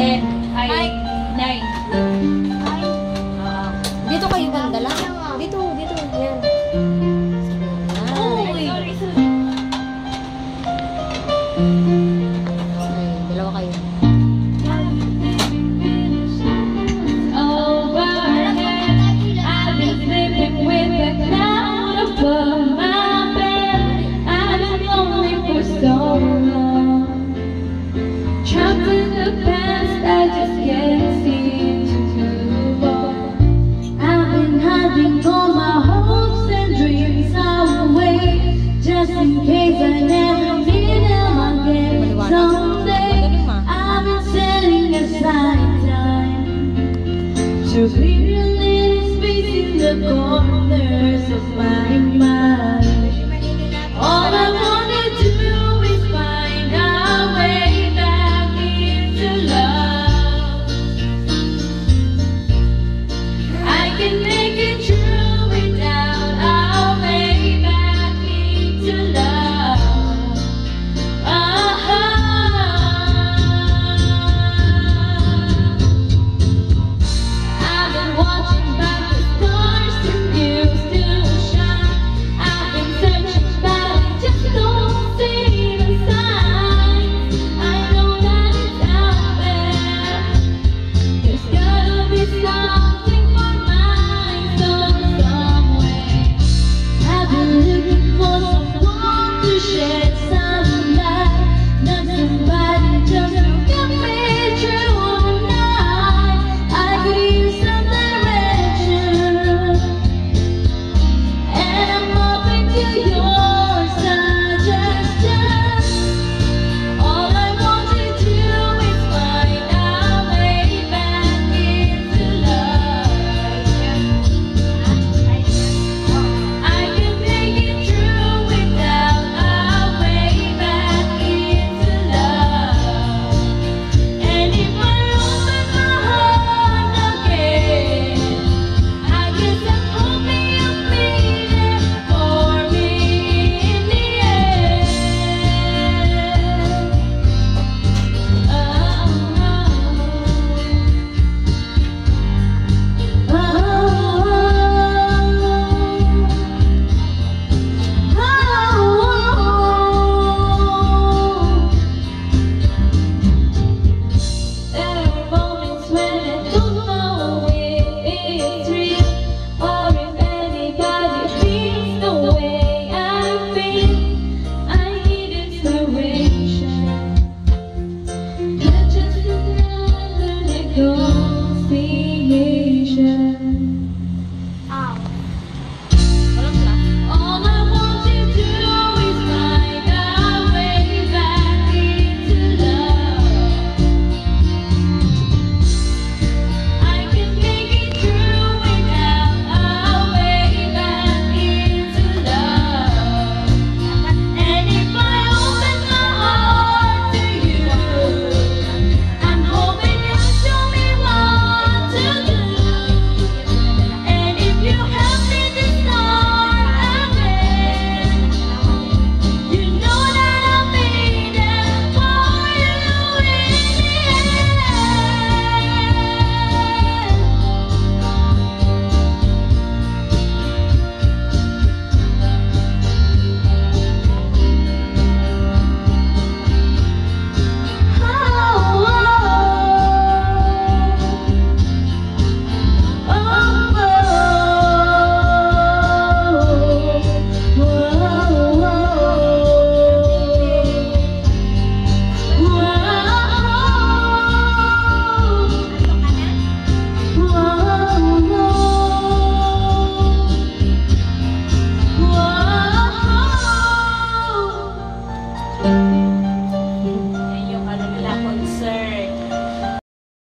10 ay 9. Dito kayo banda lang. Dito. Yan. Uy! Okay, dalawa kayo. Overhead, I've been sleeping with a cloud above my bed. I've been lonely for so long. Trapped in the past, I just can't seem to move on. I've been hiding all my hopes and dreams away, just in case I never meet them again. Someday, I've been setting aside time to clear a little space in the corners of my mind. All I wanna do is find our way back into love. I can make it true without our way back into love. I've been watching by the stars refuse to shine. I've been searching but I just don't see the signs. I know that it's out there. There's gotta be something for my soul somewhere. I've been looking for someone to shed some light, not somebody just to get me through the night. I could use some direction, and I'm open to your suggestions. All I want to do is find our way back into love. I can make it true without our way back into love. And if I open my heart again, I guess I'm hoping you'll be there for me in the end. There are moments when I don't know if it's real or if anybody feels the way I feel. I need inspiration. Not just another